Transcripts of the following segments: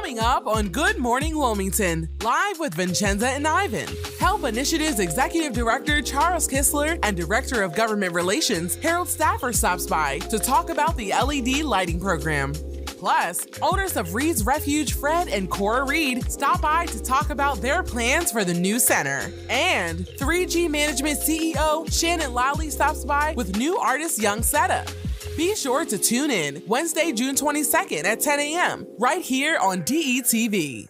Coming up on Good Morning Wilmington, live with Vincenza and Ivan. Health Initiatives Executive Director Charles Kistler and Director of Government Relations Harold Stafford stops by to talk about the LED lighting program. Plus, owners of Reed's Refuge, Fred and Cora Reed, stop by to talk about their plans for the new center. And 3G Management CEO Shannon Lolley stops by with new artist Young Seda. Be sure to tune in Wednesday, June 22nd at 10 a.m. right here on DETV.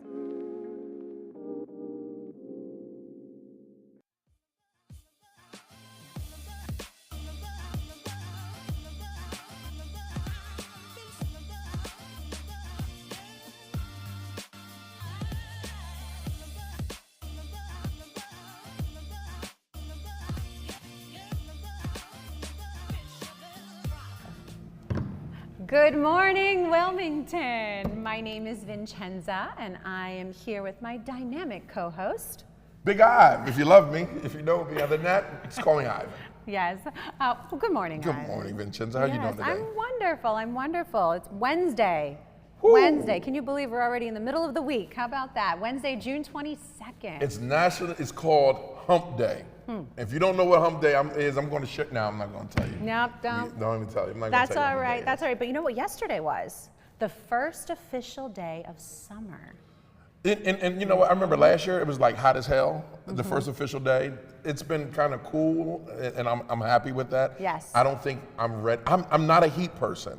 Good morning, Wilmington. My name is Vincenza, and I am here with my dynamic co-host. Big Ivan, if you love me. If you know me other than that, just call me Ivan. Yes. Well, good morning, Ivan. Good morning, Vincenza. How are you doing today? I'm wonderful. It's Wednesday. Woo. Wednesday. Can you believe we're already in the middle of the week? How about that? Wednesday, June 22nd. It's called Hump Day. If you don't know what Hump Day is, I'm going to shut now. I'm not going to tell you. Nope, don't. Don't even tell you. I'm not That's going to tell you. all right. That's all right. But you know what yesterday was? The first official day of summer. And you know what? I remember last year it was like hot as hell. The first official day. It's been kind of cool, and I'm happy with that. Yes. I don't think I'm ready. I'm not a heat person.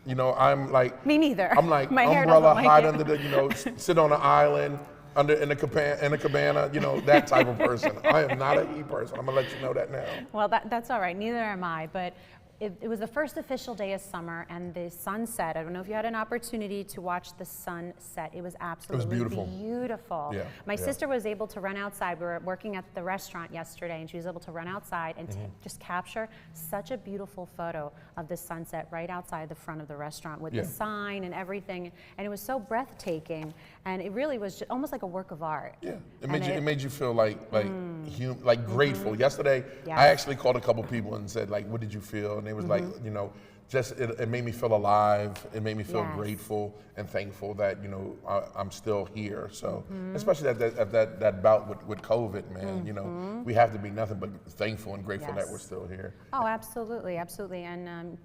You know, I'm like. Me neither. I'm like My hair umbrella, doesn't like hide it. under the, sit on an island. In a cabana, you know, that type of person. I am not a heat person. I'm gonna let you know that now. Well, that's all right. Neither am I. But it was the first official day of summer, and the sunset. I don't know if you had an opportunity to watch the sunset. It was absolutely beautiful. Yeah, My sister was able to run outside. We were working at the restaurant yesterday, and she was able to run outside and just capture such a beautiful photo of the sunset right outside the front of the restaurant with the sign and everything. And it was so breathtaking, and it really was just almost like a work of art. Yeah, it made you feel like grateful. Yesterday, I actually called a couple people and said, like, what did you feel? And it was like, you know, just it made me feel alive. It made me feel grateful and thankful that, you know, I'm still here. So especially that bout with COVID, man, you know, we have to be nothing but thankful and grateful that we're still here. Oh, absolutely, absolutely. And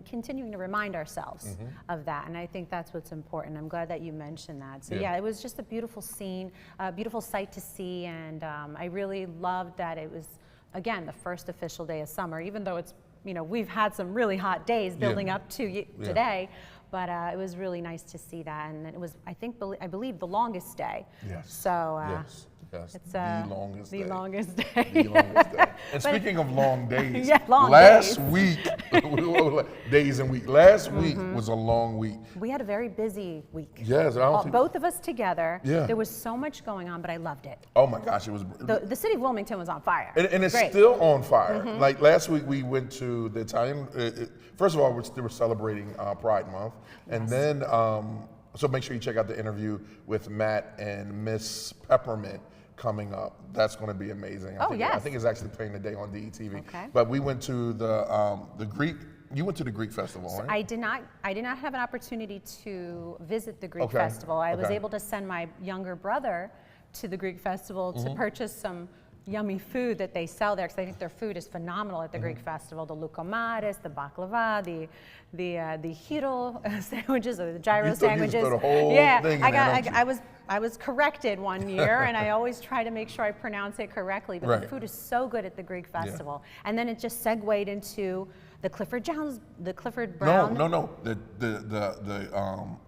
continuing to remind ourselves of that. And I think that's what's important. I'm glad that you mentioned that. So yeah, it was just a beautiful scene, a beautiful sight to see. And I really loved that it was, again, the first official day of summer, even though it's, you know, we've had some really hot days building up to today, but it was really nice to see that, and it was, I believe, the longest day. Yes. So yes, it's the longest day. The longest day. The longest day. And speaking of long days, last week, days and week. Last week was a long week. We had a very busy week. Yes, both of us together. Yeah. There was so much going on, but I loved it. Oh my gosh, it was. The city of Wilmington was on fire. And it's still on fire. Like last week, we went to the Italian. First of all, they were celebrating Pride Month, and then so make sure you check out the interview with Matt and Miss Peppermint coming up. That's going to be amazing. I think it's actually playing today on DETV. Okay. But we went to the Greek. You went to the Greek festival, right? I did not have an opportunity to visit the Greek festival. I was able to send my younger brother to the Greek festival to purchase some yummy food that they sell there, because I think their food is phenomenal at the Greek festival. The loukoumades, the baklava, the hiro sandwiches, or the gyro sandwiches. You the whole thing I was corrected one year, and I always try to make sure I pronounce it correctly. But the food is so good at the Greek festival, and then it just segued into the Clifford Brown. No. The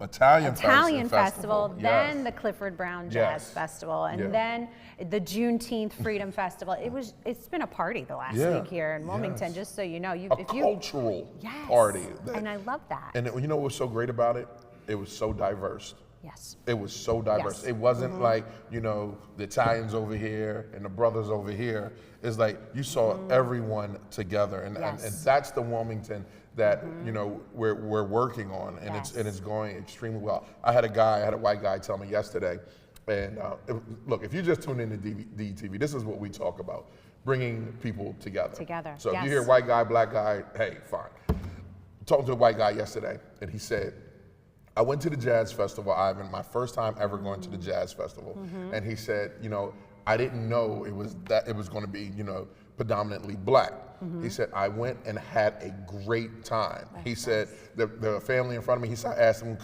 Italian festival. Then the Clifford Brown Jazz Festival, and then the Juneteenth Freedom Festival. It's been a party the last week here in Wilmington. Just so you know, cultural party. And I love that. And you know what was so great about it? It was so diverse. Yes. It was so diverse. It wasn't like, you know, the Italians over here and the brothers over here. It's like you saw everyone together, and that's the Wilmington that you know we're working on, and it's going extremely well. I had a white guy tell me yesterday, and look, if you just tune into DETV, this is what we talk about: bringing people together. So if you hear white guy, black guy, hey, fine. Talking to a white guy yesterday, and he said, I went to the Jazz Festival, Ivan, my first time ever going to the Jazz Festival. And he said, you know, I didn't know it was going to be, you know, predominantly black. He said, I went and had a great time. He said, the family in front of me, I asked him,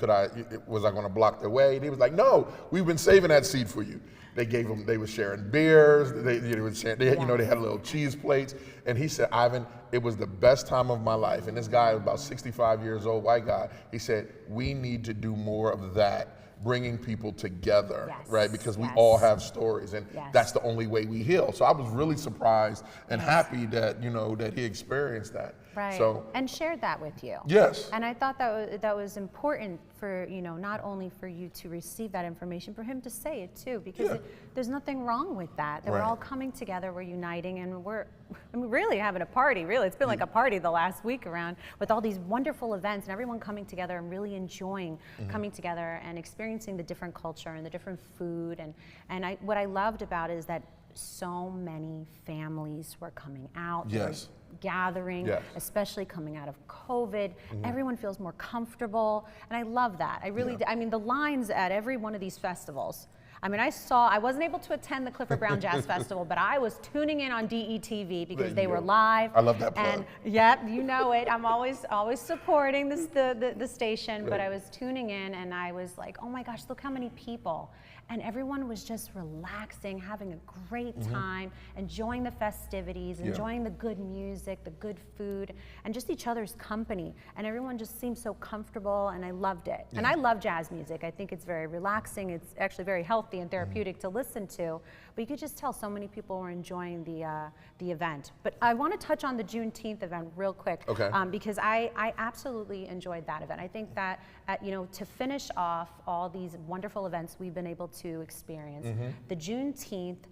was I going to block their way? And he was like, no, we've been saving that seat for you. They were sharing beers, they had little cheese plates. And he said, Ivan, it was the best time of my life. And this guy, about 65 years old, white guy, he said, we need to do more of that. Bringing people together, right? Because we all have stories, and that's the only way we heal. So I was really surprised and happy that, you know, that he experienced that. Right. So, and shared that with you. Yes. And I thought that was important for, you know, not only for you to receive that information, for him to say it too, because there's nothing wrong with that. We're all coming together, we're uniting, and we're really having a party, really. It's been like a party the last week around with all these wonderful events and everyone coming together and really enjoying coming together and experiencing the different culture and the different food. And what I loved about it is that so many families were coming out. Yes. Gathering, especially coming out of COVID. Everyone feels more comfortable, and I love that. I really do. I mean, the lines at every one of these festivals, I mean, I wasn't able to attend the Clifford Brown Jazz Festival, but I was tuning in on DETV because they were live. I love that plug. And yep, you know it. I'm always supporting the station, but I was tuning in and I was like, oh my gosh, look how many people. And everyone was just relaxing, having a great time, enjoying the festivities, enjoying the good music, the good food, and just each other's company. And everyone just seemed so comfortable, and I loved it. And I love jazz music. I think it's very relaxing. It's actually very healthy and therapeutic to listen to. But you could just tell so many people were enjoying the event. But I want to touch on the Juneteenth event real quick, because I absolutely enjoyed that event. I think that you know, to finish off all these wonderful events we've been able to experience, the Juneteenth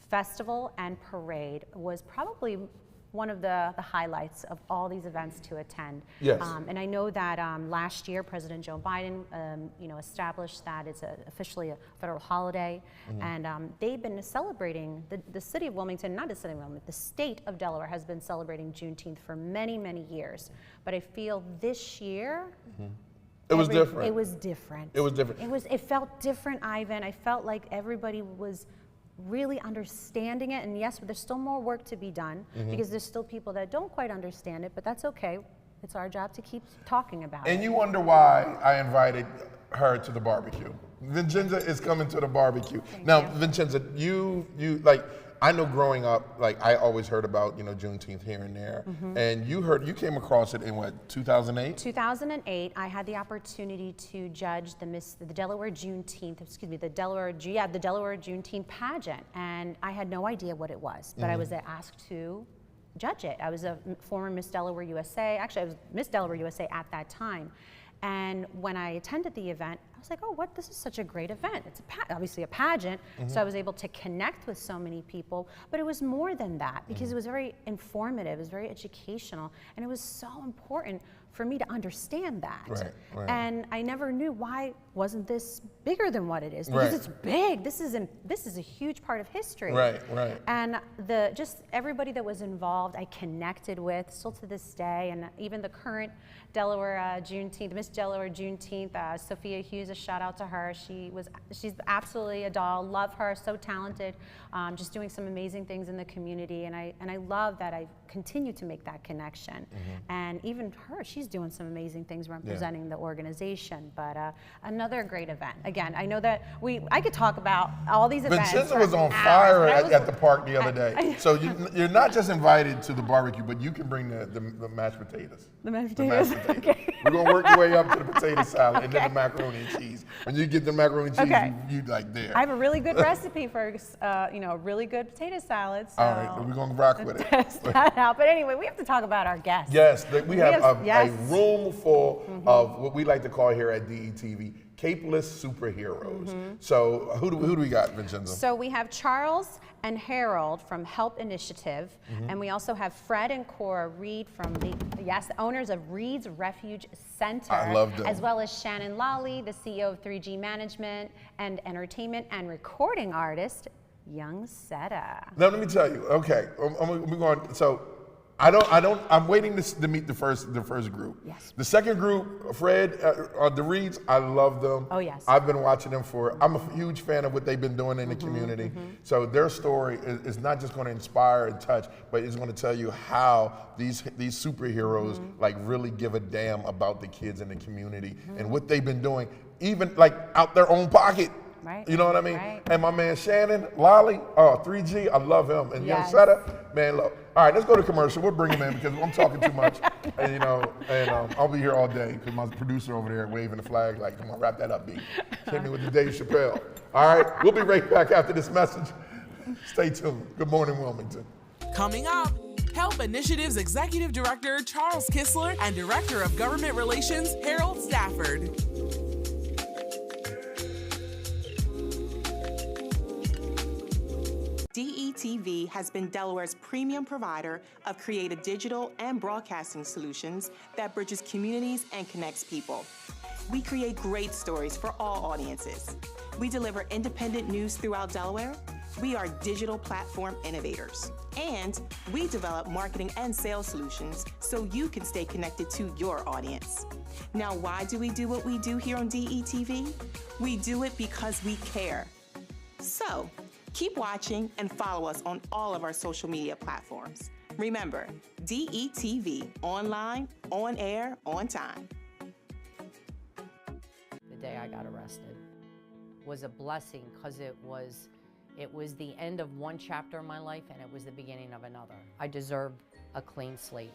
festival and parade was probably one of the highlights of all these events to attend. Yes. And I know that last year President Joe Biden you know, established that it's officially a federal holiday, and they've been celebrating, the city of Wilmington, not the city of Wilmington, the state of Delaware has been celebrating Juneteenth for many, many years. But I feel this year, it was different. It was different. It was different. It felt different, Ivan. I felt like everybody was really understanding it, and yes, there's still more work to be done because there's still people that don't quite understand it, but that's okay. It's our job to keep talking about it. And you wonder why I invited her to the barbecue. Vincenza is coming to the barbecue. Now, Vincenza, you like, I know growing up, like I always heard about, you know, Juneteenth here and there, and you came across it in what, 2008? 2008, I had the opportunity to judge the Delaware Juneteenth, the Delaware Juneteenth pageant, and I had no idea what it was, but I was asked to judge it. I was a former Miss Delaware USA. Actually, I was Miss Delaware USA at that time. And when I attended the event, I was like, oh, this is such a great event. It's obviously a pageant, so I was able to connect with so many people, but it was more than that because it was very informative, it was very educational, and it was so important for me to understand that. Right. And I never knew why wasn't this bigger than what it is, because it's big. This is a huge part of history. Right. And just everybody that was involved, I connected with still to this day, and even the current Delaware Juneteenth, Miss Delaware Juneteenth, Sophia Hughes, a shout out to her. She's absolutely a doll. Love her, so talented, just doing some amazing things in the community, and I love that I continue to make that connection. And even her, she's doing some amazing things representing the organization. But another great event. Again, I know that I could talk about all these events. Vincenza was on fire at the park the other day. So you're not just invited to the barbecue, but you can bring the mashed potatoes. The mashed potatoes. Okay. We're gonna work your way up to the potato salad and then the macaroni and cheese. When you get the macaroni and cheese, you like there. I have a really good recipe for a really good potato salad. So all right, we're gonna rock with it. Test that out. But anyway, we have to talk about our guests. Yes, we have a room full of what we like to call here at DETV capeless superheroes. So who do we got, Vincenza? So we have Charles and Harold from Help Initiative, and we also have Fred and Cora Reed from the owners of Reed's Refuge Center. I love them. As well as Shannon Lolley, the CEO of 3G Management and Entertainment and recording artist, Young Seda. Now let me tell you, okay, I'm going, so I'm waiting to meet the first group. Yes. The second group, Fred, the Reeds, I love them. Oh, yes. I've been watching them I'm a huge fan of what they've been doing in the community. So their story is not just going to inspire and touch, but it's going to tell you how these superheroes like really give a damn about the kids in the community and what they've been doing, even like out their own pocket. Right. You know what I mean? Right. And my man Shannon Lolley, 3G, I love him. And Yes. Young Seda, man, look. All right, let's go to commercial. We'll bring him in because I'm talking too much. And I'll be here all day because my producer over there waving the flag like, come on, wrap that up, B. Hit me with the Dave Chappelle. All right, we'll be right back after this message. Stay tuned. Good morning, Wilmington. Coming up, Help Initiatives Executive Director Charles Kistler and Director of Government Relations Harold Stafford. DETV has been Delaware's premium provider of creative digital and broadcasting solutions that bridges communities and connects people. We create great stories for all audiences. We deliver independent news throughout Delaware. We are digital platform innovators. And we develop marketing and sales solutions so you can stay connected to your audience. Now, why do we do what we do here on DETV? We do it because we care. So, keep watching and follow us on all of our social media platforms. Remember, DETV, online, on air, on time. The day I got arrested was a blessing because it was the end of one chapter of my life and it was the beginning of another. I deserved a clean slate.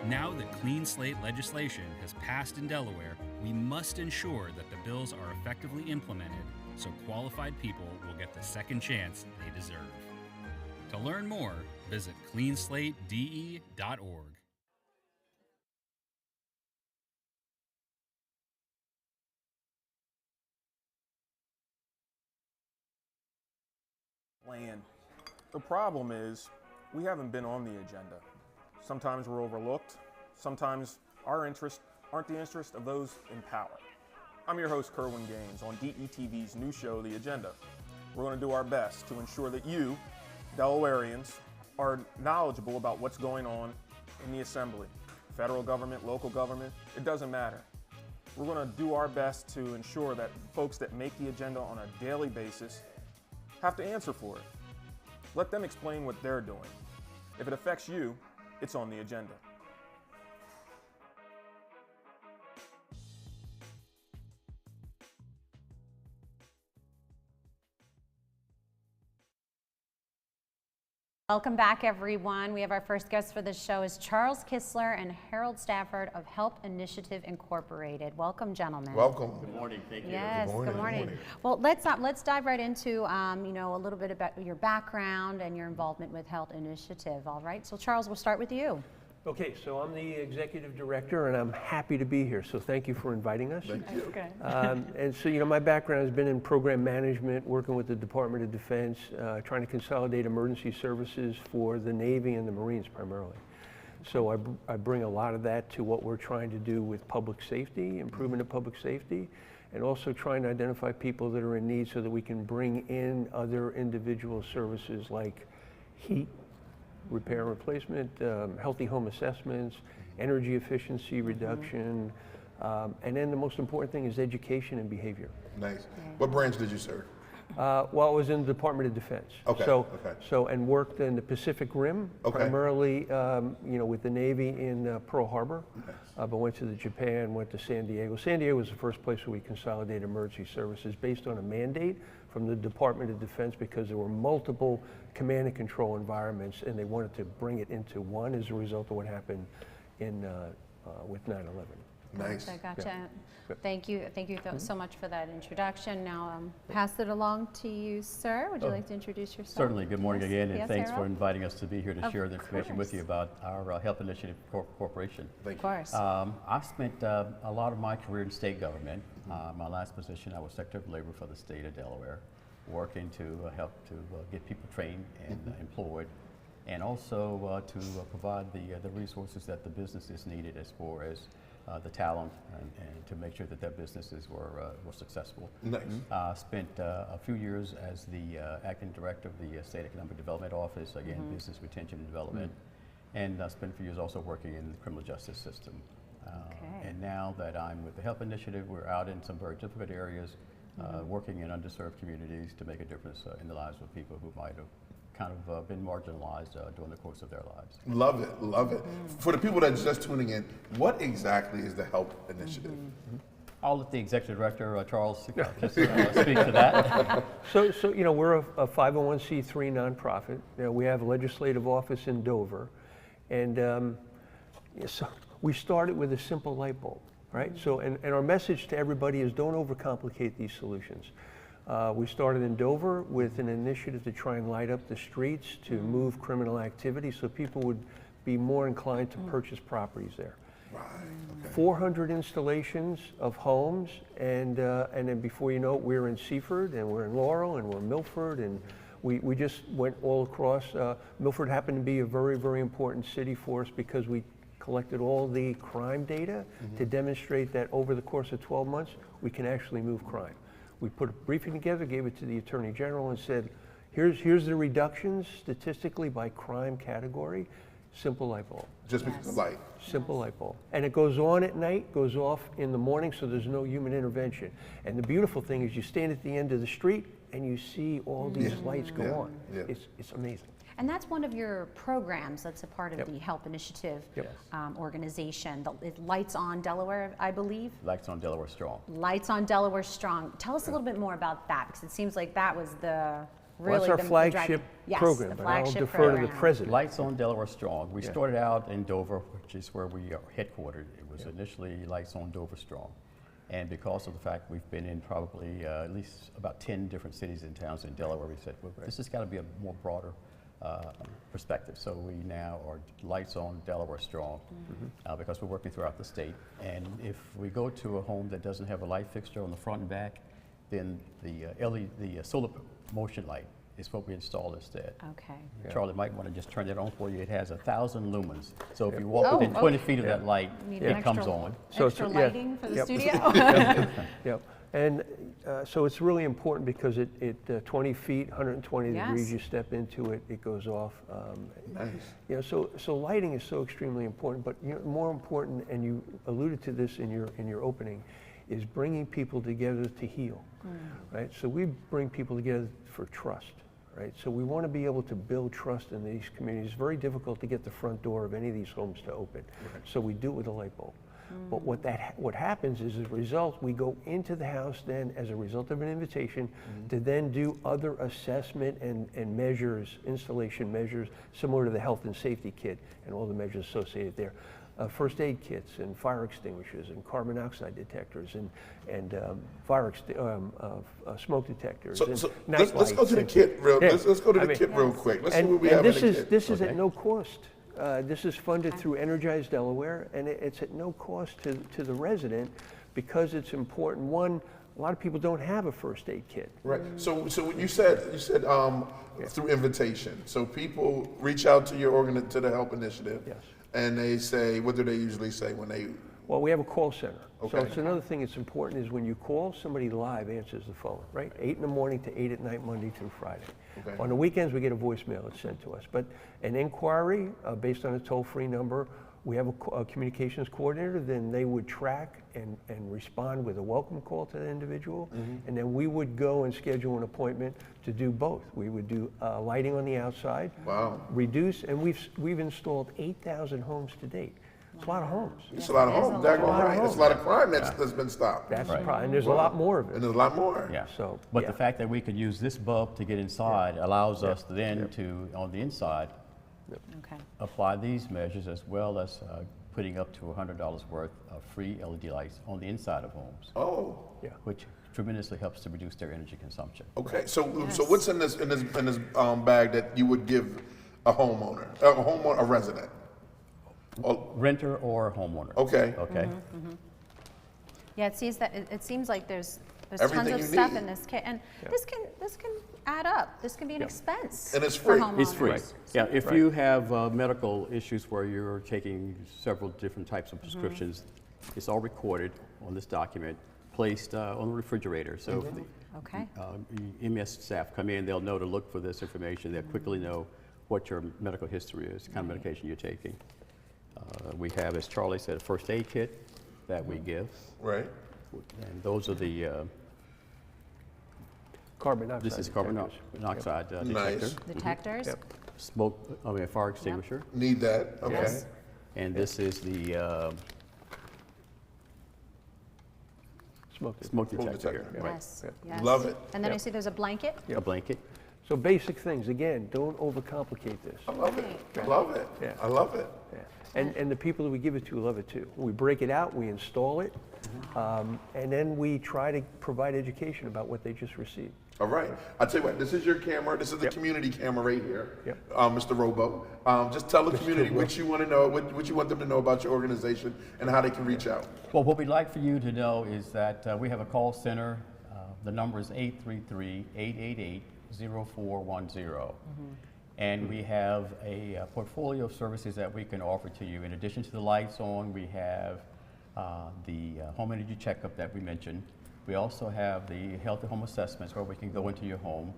Now that clean slate legislation has passed in Delaware, we must ensure that the bills are effectively implemented so qualified people will get the second chance they deserve. To learn more, visit cleanslatede.org. Plan. The problem is we haven't been on the agenda. Sometimes we're overlooked. Sometimes our interests aren't the interests of those in power. I'm your host, Kerwin Gaines, on DETV's new show, The Agenda. We're going to do our best to ensure that you, Delawareans, are knowledgeable about what's going on in the Assembly. Federal government, local government, it doesn't matter. We're going to do our best to ensure that folks that make the agenda on a daily basis have to answer for it. Let them explain what they're doing. If it affects you, it's on the agenda. Welcome back, everyone. We have our first guest for the show is Charles Kistler and Harold Stafford of Help Initiative Incorporated. Welcome, gentlemen. Welcome. Good morning. Thank you. Yes, good morning. Good morning. Well, let's dive right into a little bit about your background and your involvement with Help Initiative. All right. So, Charles, we'll start with you. Okay, so I'm the executive director, and I'm happy to be here. So thank you for inviting us. Thank you. Okay. And so, my background has been in program management, working with the Department of Defense, trying to consolidate emergency services for the Navy and the Marines primarily. So I bring a lot of that to what we're trying to do with public safety, improvement of public safety, and also trying to identify people that are in need so that we can bring in other individual services like heat, repair and replacement, healthy home assessments, energy efficiency reduction, and then the most important thing is education and behavior. Nice. What branch did you serve? Well, I was in the Department of Defense. Okay. So and worked in the Pacific Rim, primarily, with the Navy in Pearl Harbor. Nice. But went to Japan, went to San Diego. San Diego was the first place where we consolidated emergency services based on a mandate from the Department of Defense because there were multiple command and control environments, and they wanted to bring it into one as a result of what happened in with 9/11. Nice. I gotcha. Yeah. Thank you so much for that introduction. Now, pass it along to you, sir. Would you like to introduce yourself? Certainly. Good morning again, and Yes, thanks for Harold? inviting us to be here to share the information with course. you about our Help Initiative Corporation. Thank Of course. I've spent a lot of my career in state government. My last position, I was Secretary of Labor for the state of Delaware, working to help to get people trained and employed, and also to provide the resources that the businesses needed as far as the talent and to make sure that their businesses were successful. Nice. Spent a few years as the acting director of the State Economic Development Office, again, business retention and development, and spent a few years also working in the criminal justice system. And now that I'm with the HELP Initiative, we're out in some very difficult areas, working in underserved communities to make a difference in the lives of people who might have kind of been marginalized during the course of their lives. Love it, love it. For the people that are just tuning in, what exactly is the HELP Initiative? I'll let the executive director, Charles, just speak to that. So you know, we're a 501c3 nonprofit. You know, we have a legislative office in Dover, and so we started with a simple light bulb, right? So, and our message to everybody is don't overcomplicate these solutions. We started in Dover with an initiative to try and light up the streets, to move criminal activity so people would be more inclined to purchase properties there. Right, okay. 400 installations of homes, and then before you know it, we're in Seaford, and we're in Laurel, and we're in Milford, and we just went all across. Milford happened to be a very, very important city for us because we collected all the crime data to demonstrate that over the course of 12 months, we can actually move crime. We put a briefing together, gave it to the Attorney General and said, here's the reductions statistically by crime category, simple light bulb. Just because of light. Simple light bulb. And it goes on at night, goes off in the morning, so there's no human intervention. And the beautiful thing is you stand at the end of the street and you see all these lights go on. Yeah. It's amazing. And that's one of your programs that's a part of the HELP Initiative organization. Lights on Delaware, I believe? Lights on Delaware Strong. Lights on Delaware Strong. Tell us a little bit more about that, because it seems like that was the really Well, that's our flagship program, the but flagship I'll defer program. to the president. Lights on Delaware Strong. We started out in Dover, which is where we are headquartered. It was initially Lights on Dover Strong. And because of the fact we've been in probably at least about 10 different cities and towns in Delaware, we said, well, this has got to be a more broader perspective. So we now are Lights on Delaware Strong because we're working throughout the state. And if we go to a home that doesn't have a light fixture on the front and back, then the solar motion light is what we install instead. Okay. Charlie might want to just turn it on for you. It has 1,000 lumens. So if you walk within 20 feet of that light, it comes on. So extra lighting for the studio? Yep. And so it's really important because it 20 feet, 120 degrees, you step into it, it goes off. Nice. You know, so lighting is so extremely important, but you know, more important, and you alluded to this in your opening, is bringing people together to heal, right? So we bring people together for trust, right? So we want to be able to build trust in these communities. It's very difficult to get the front door of any of these homes to open. Right. So we do it with a light bulb. But what happens is, as a result, we go into the house then as a result of an invitation to then do other assessment and measures, installation measures, similar to the health and safety kit and all the measures associated there. First aid kits and fire extinguishers and carbon dioxide detectors and smoke detectors. So let's go to the kit let's go to the kit real quick. Let's see what we have in the kit. This is at no cost. This is funded through Energize Delaware, and it's at no cost to the resident because it's important. One, a lot of people don't have a first aid kit. Right. So you said through invitation. So people reach out to to the HELP Initiative. Yes. And they say, what do they usually say when they? Well, we have a call center. Okay. So it's another thing that's important is when you call, somebody live answers the phone, right? 8 in the morning to 8 at night, Monday through Friday. Okay. On the weekends, we get a voicemail that's sent to us. But an inquiry based on a toll-free number, we have a communications coordinator, then they would track and respond with a welcome call to the individual. And then we would go and schedule an appointment to do both. We would do lighting on the outside, reduce, and we've installed 8,000 homes to date. It's a lot of homes. It's a lot of homes. It's a lot of crime that's been stopped. That's the problem. And there's a lot more of it. And there's a lot more. Yeah. But the fact that we could use this bulb to get inside allows us then to, on the inside, apply these measures as well as putting up to $100 worth of free LED lights on the inside of homes. Oh. Yeah. Which tremendously helps to reduce their energy consumption. Okay. So what's in this bag that you would give a homeowner, a resident? Renter or homeowner. Okay. Okay. Yeah, it seems like there's Everything tons of you stuff need. in this kit, and this can add up. This can be an expense. And it's free. For homeowners. It's free. Yeah, if you have medical issues where you're taking several different types of prescriptions, It's all recorded on this document, placed on the refrigerator. So if the Okay. EMS staff come in, they'll know to look for this information. They'll quickly know what your medical history is, the kind of medication you're taking. We have, as Charlie said, a first aid kit that we give. Right. And those are the, Carbon monoxide. this is carbon monoxide detector. Nice. Detectors? Fire extinguisher. Need that. Okay. Yes. And this is the Smoke smoke Smoke detector. detector. Right. Yes. Yes. Love it. And then I see there's a blanket. A blanket. So basic things, again, don't overcomplicate this. I love it. I love it. Yeah. I love it. Yeah. And the people that we give it to love it too. We break it out, we install it, and then we try to provide education about what they just received. All right. I'll tell you what, this is your camera. This is the community camera right here, Yep. Mr. Robo. Just tell the community what you want to know, what you want them to know about your organization and how they can reach out. Well, what we'd like for you to know is that we have a call center. The number is 833-888-0410. And we have a portfolio of services that we can offer to you. In addition to the lights on, we have the home energy checkup that we mentioned. We also have the healthy home assessments where we can go into your home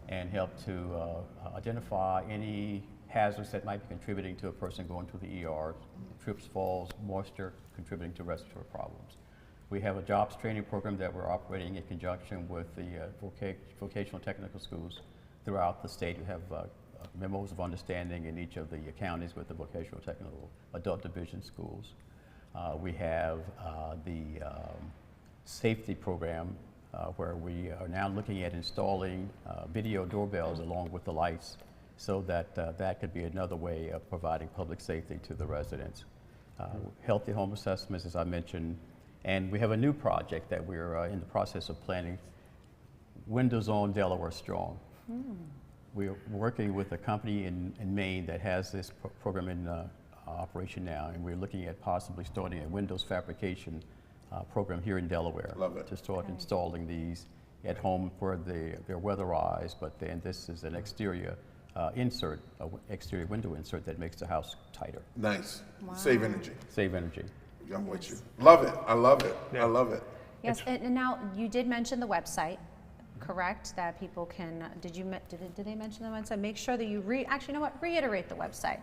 and help to identify any hazards that might be contributing to a person going to the ER, trips, falls, moisture, contributing to respiratory problems. We have a jobs training program that we're operating in conjunction with the vocational technical schools throughout the state. We have memos of understanding in each of the counties with the vocational technical adult division schools. We have the safety program where we are now looking at installing video doorbells along with the lights so that that could be another way of providing public safety to the residents. Healthy home assessments, as I mentioned, and we have a new project that we're in the process of planning, Windows on Delaware Strong. We're working with a company in Maine that has this program in operation now, and we're looking at possibly starting a Windows fabrication program here in Delaware. Love it. To start installing these at home where they're weatherized, but then this is an exterior insert, exterior window insert that makes the house tighter. Nice. Save energy. Save energy. I'm with you. Love it. I love it. I love it. Yes, and now you did mention the website, correct? That people can, did they mention the website? Make sure that you actually, you know what, reiterate the website.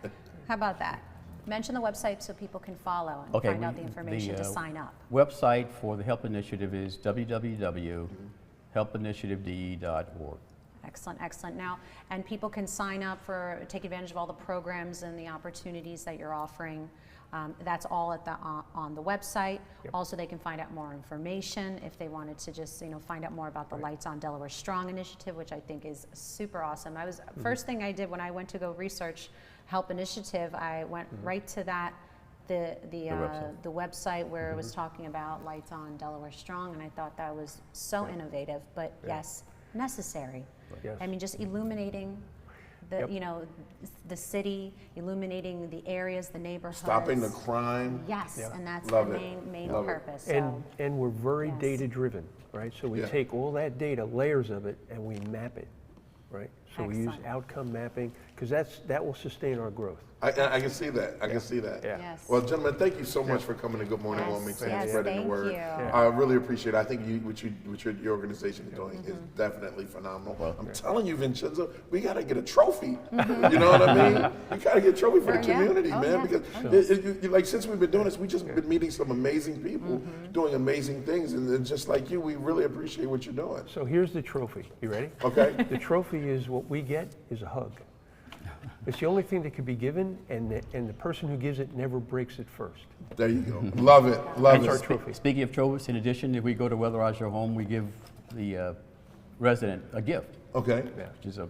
How about that? Mention the website so people can follow and find out the information to sign up. Website for the HELP Initiative is www.helpinitiativede.org. Excellent, excellent. Now, and people can sign up take advantage of all the programs and the opportunities that you're offering. That's all at on the website. Yep. Also, they can find out more information if they wanted to just find out more about the Lights on Delaware Strong initiative, which I think is super awesome. First thing I did when I went to go research HELP Initiative, I went right to the website where it was talking about Lights on Delaware Strong, and I thought that was so innovative, but yes, necessary. Yes. I mean, just illuminating the city, illuminating the areas, the neighborhoods. Stopping the crime. Yes, and that's Love the it. main Love it. purpose. And we're very Yes. data driven, right? So we take all that data, layers of it, and we map it, right? So we use Excellent. outcome mapping, because that will sustain our growth. I can see that. I can see that. Yeah. Yes. Well, gentlemen, thank you so much for coming to Good Morning Yes, Wilmington yes, and spreading thank the word. you. I really appreciate it. I think what your organization is doing is definitely phenomenal. I'm telling you, Vincenza, we got to get a trophy. You know what I mean? We got to get a trophy for the community, man. Because like since we've been doing this, we just been meeting some amazing people doing amazing things, and just like you, we really appreciate what you're doing. So here's the trophy. You ready? Okay. The trophy is what we get is a hug. It's the only thing that could be given, and the person who gives it never breaks it first. There you go. Love it. Love That's our it. trophy. Speaking of trophies, in addition, if we go to weatherize your home, we give the resident a gift, Okay. which is a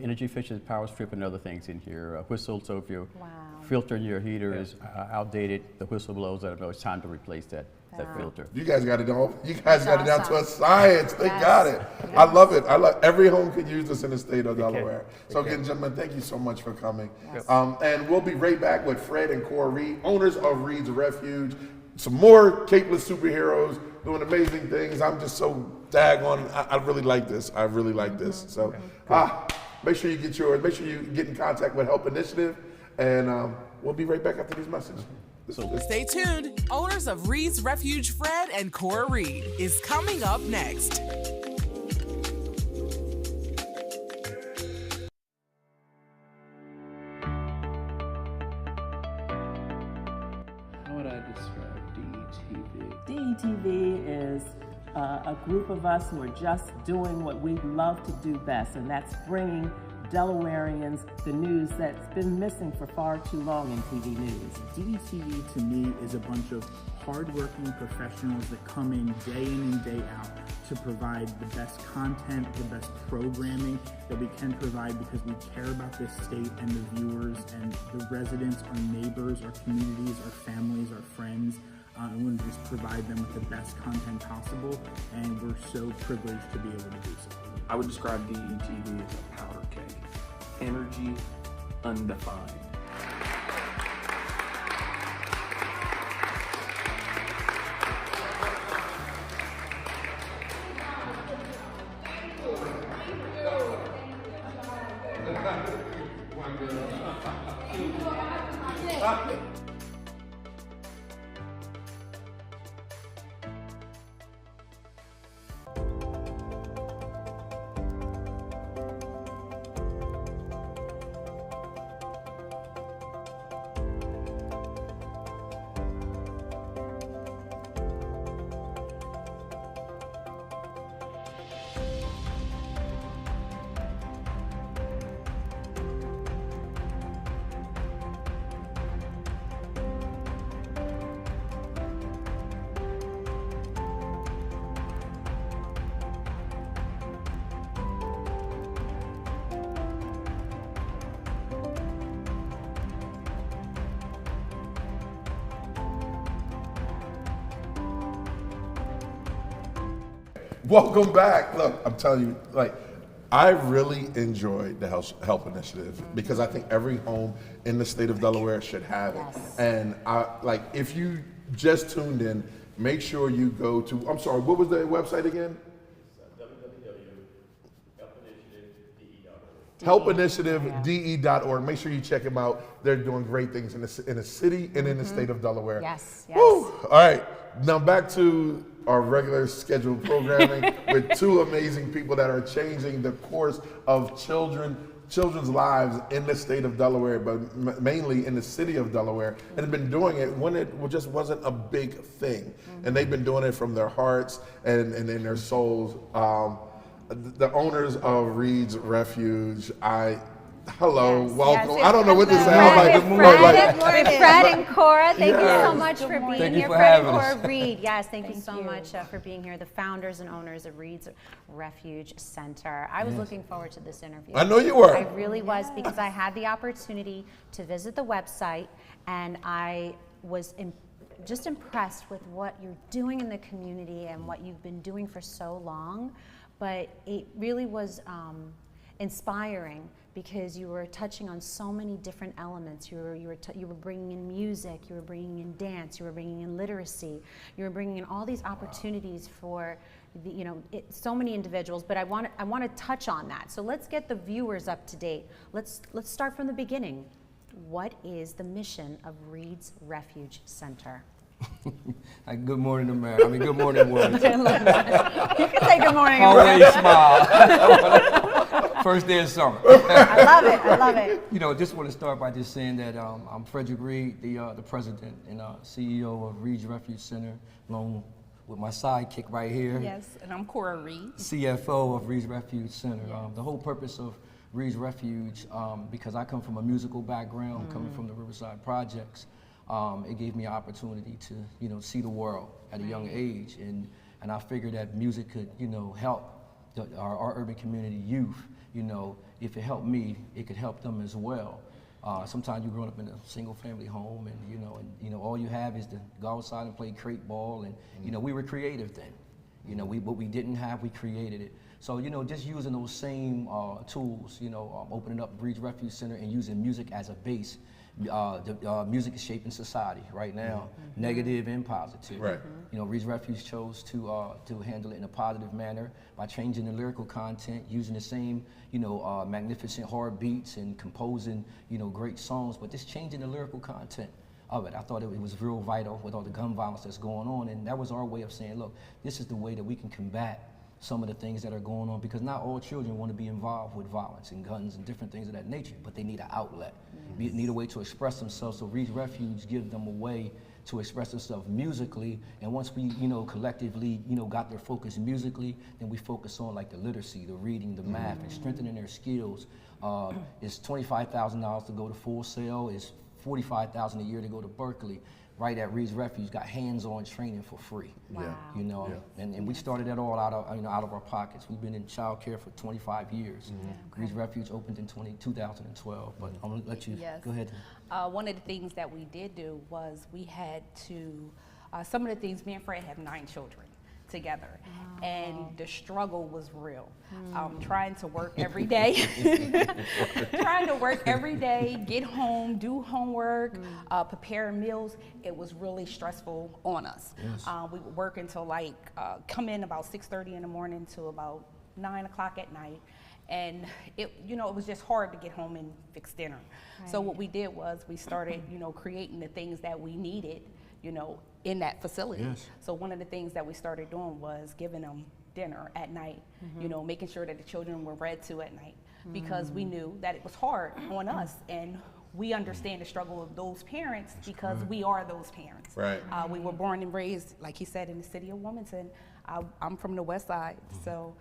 energy efficient power strip and other things in here. A whistle, so if your Wow. filter in your heater is outdated, the whistle blows, let them know it's time to replace that filter. You guys got it all. You guys got it down to a awesome. science. They Yes. got it. I love it. Every home could use this in the state of They can. Delaware. So They again, can. gentlemen, thank you so much for coming. Yes. And we'll be right back with Fred and Cora Reed, owners of Reed's Refuge. Some more capeless superheroes doing amazing things. I'm just so daggone. I really like this. I really like this. So make sure you get yours. Make sure you get in contact with Help Initiative. And we'll be right back after these messages. Stay tuned. Owners of Reed's Refuge, Fred and Cora Reed, is coming up next. How would I describe DETV? DETV is a group of us who are just doing what we love to do best, and that's bringing Delawareans the news that's been missing for far too long in TV news. DETV to me is a bunch of hardworking professionals that come in and day out to provide the best content, the best programming that we can provide, because we care about this state and the viewers and the residents, our neighbors, our communities, our families, our friends. And we want to just provide them with the best content possible, and we're so privileged to be able to do so. I would describe DETV as a powder keg. Energy undefined. Welcome back. Look, I'm telling you, like, I really enjoyed the Help Initiative because I think every home in the state of Delaware should have it. And if you just tuned in, make sure you go to, I'm sorry, what was the website again? helpinitiativede.org. Make sure you check them out. They're doing great things in the city and in the state of Delaware. Yes, yes. Woo! All right, now back to our regular scheduled programming with two amazing people that are changing the course of children's lives in the state of Delaware, but mainly in the city of Delaware, and have been doing it when it just wasn't a big thing. And they've been doing it from their hearts and in their souls. The owners of Reed's Refuge, welcome. Yes, I don't know what this sounds like. Fred and Cora, thank you so much for being here. Fred and Cora Reed, yes, thank you so much for being here. The founders and owners of Reed's Refuge Center. I was looking forward to this interview. I know you were. I really was, because I had the opportunity to visit the website, and I was just impressed with what you're doing in the community and what you've been doing for so long. But it really was inspiring, because you were touching on so many different elements. You were bringing in music, you were bringing in dance, you were bringing in literacy, you were bringing in all these opportunities for so many individuals. But I want to touch on that. So let's get the viewers up to date. Let's start from the beginning. What is the mission of Reed's Refuge Center? Good morning, America. Good morning, world. You can say good morning. Always smile. First day of summer. I love it. I love it. Just want to start by just saying that I'm Frederick Reed, the president and CEO of Reed's Refuge Center, along with my sidekick right here. Yes, and I'm Cora Reed, CFO of Reed's Refuge Center. Yes. The whole purpose of Reed's Refuge, because I come from a musical background, coming from the Riverside Projects. It gave me an opportunity to, see the world at a young age, and I figured that music could, help our urban community youth. If it helped me, it could help them as well. Sometimes you grow up in a single-family home, and all you have is to go outside and play crate ball, and we were creative then. What we didn't have, we created it. So just using those same tools, opening up Reed's Refuge Center and using music as a base. Music is shaping society right now, negative and positive. Right. Reed's Refuge chose to handle it in a positive manner by changing the lyrical content, using the same, magnificent hard beats and composing, great songs, but just changing the lyrical content. of it. I thought it was real vital with all the gun violence that's going on, and that was our way of saying, look, this is the way that we can combat some of the things that are going on, because not all children want to be involved with violence and guns and different things of that nature, but they need an outlet, need a way to express themselves. So Reed's Refuge gives them a way to express themselves musically, and once we, collectively, got their focus musically, then we focus on like the literacy, the reading, the math, and strengthening their skills. It's $25,000 to go to Full Sail. It's $45,000 a year to go to Berkeley. Right at Reed's Refuge, got hands-on training for free. Wow. And we started that all out of our pockets. We've been in child care for 25 years. Reed's Refuge opened in 2012, but I'm gonna let you go ahead. One of the things that we did do was we had to, some of the things, me and Fred have 9 children together, and the struggle was real. Trying to work every day, get home, do homework, prepare meals. It was really stressful on us. Yes. We would work until come in about 6:30 in the morning to about 9 o'clock at night. And it was just hard to get home and fix dinner. Right. So what we did was we started, creating the things that we needed, in that facility. Yes. So one of the things that we started doing was giving them dinner at night, making sure that the children were read to at night, because we knew that it was hard on us, and we understand the struggle of those parents because we are those parents. Right. We were born and raised, like he said, in the city of Wilmington. I'm from the west side, so